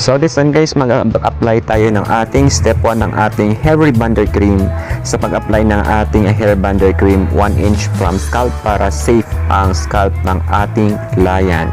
So this one guys, mag-apply tayo ng ating step 1 ng ating hair rebonder cream. Sa pag-apply ng ating hair rebonder cream, 1 inch from scalp para safe ang scalp ng ating client.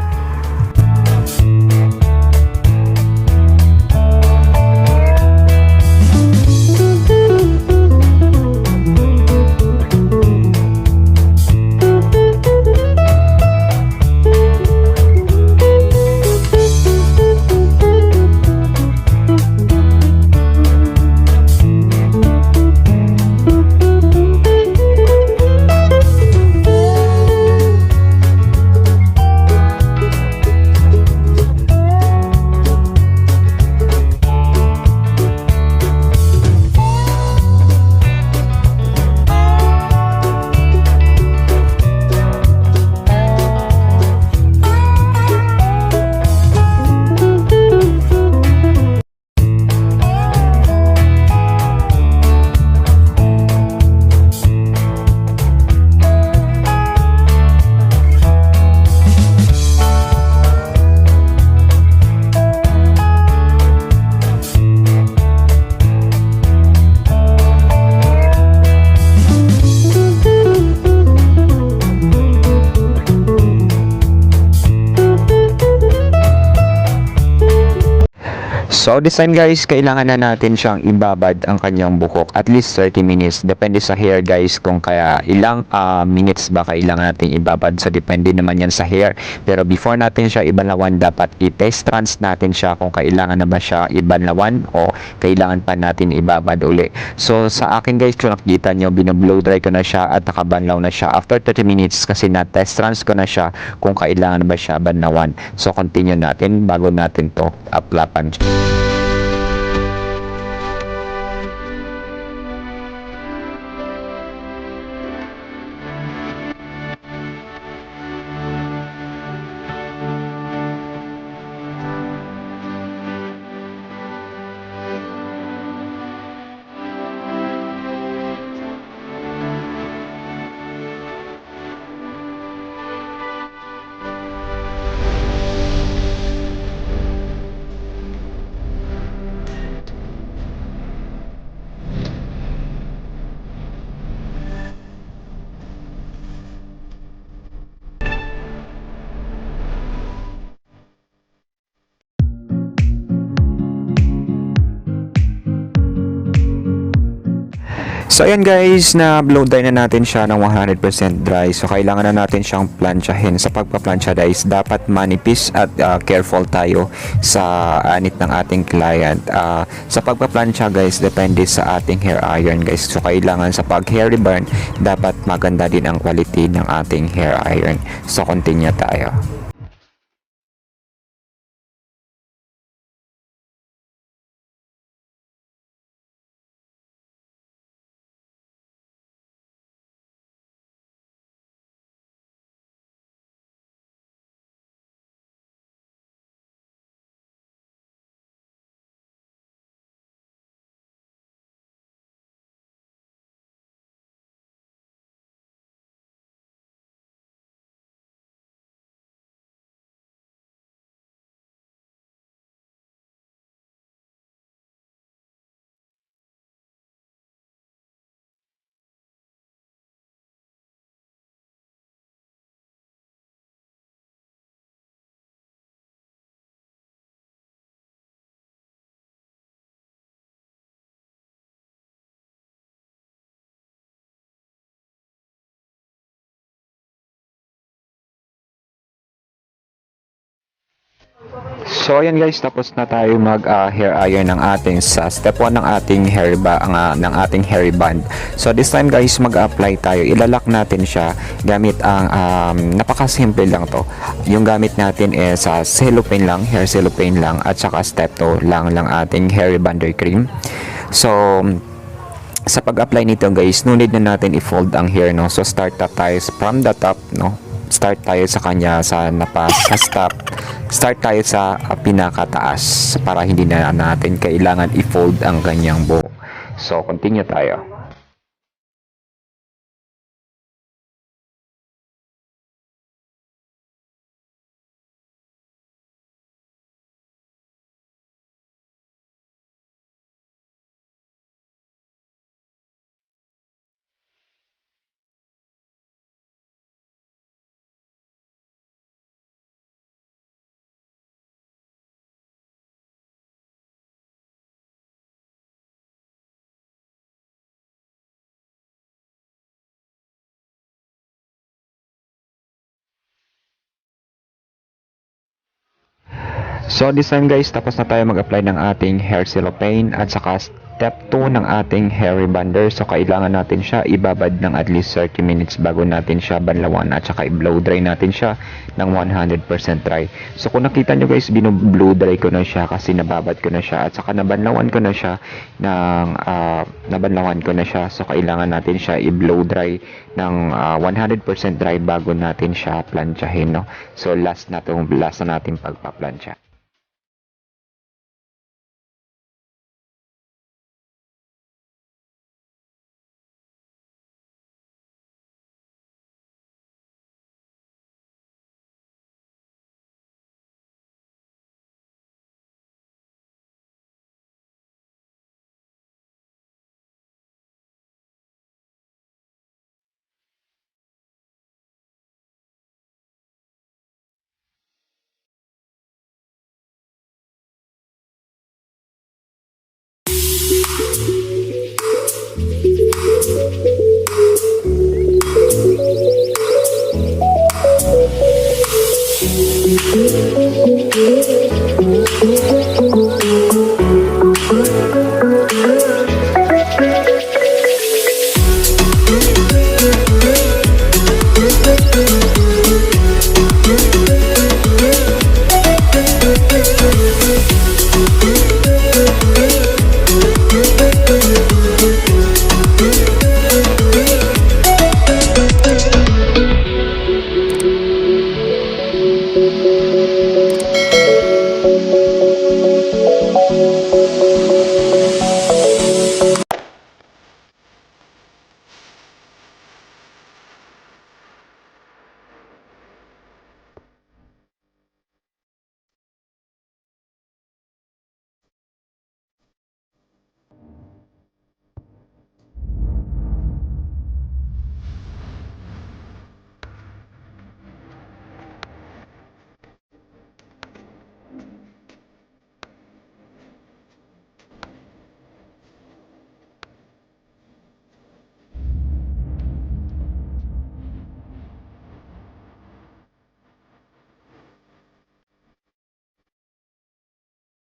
So this time guys, kailangan na natin siyang ibabad ang kanyang buhok at least 30 minutes. Depende sa hair guys kung kaya ilang minutes ba kailangan natin ibabad. So depende naman yan sa hair. Pero before natin siya ibanlawan, dapat i-test trans natin siya kung kailangan na ba siya ibanlawan o kailangan pa natin ibabad uli. So sa akin guys, kung nakikita nyo, binoblow dry ko na siya at nakabanlaw na siya after 30 minutes kasi na-test trans ko na siya kung kailangan na ba siya banlawan. So continue natin bago natin to aplapan. So ayan guys, na blow dry na natin siya ng 100% dry. So kailangan na natin siyang planchahin. Sa pagpa-plancha guys, dapat manipis at careful tayo sa anit ng ating client. Sa pagpa-plancha guys, depende sa ating hair iron guys. So kailangan sa pag-hair reburn, dapat maganda din ang quality ng ating hair iron. So continue tayo. So ayan guys, tapos na tayo mag hair iron ng ating sa step 1 ng ating ng ating hair band. So this time guys, mag-apply tayo. Ilalak natin siya gamit ang napakasimple lang to. Yung gamit natin is cellophane lang, hair cellophane lang at saka step 2 lang ating hair rebonder cream. So sa pag-apply nito guys, no need na natin i-fold ang hair, no. So start tayo from the top, no. Start tayo sa kanya sa stop. Start tayo sa pinakataas para hindi na natin kailangan i-fold ang kanyang buhok. So continue tayo. So this time guys, tapos na tayo mag-apply ng ating hair cellophane at saka step 2 ng ating hair rebonder. So kailangan natin siya ibabad ng at least 30 minutes bago natin siya banlawan at saka i-blow dry natin siya ng 100% dry. So kung nakita nyo guys, binu-blow dry ko na siya kasi nababad ko na siya at saka nabanlawan ko na siya So kailangan natin siya i-blow dry ng 100% dry bago natin siya planchahin, no? So last na natin pagpa-plancha.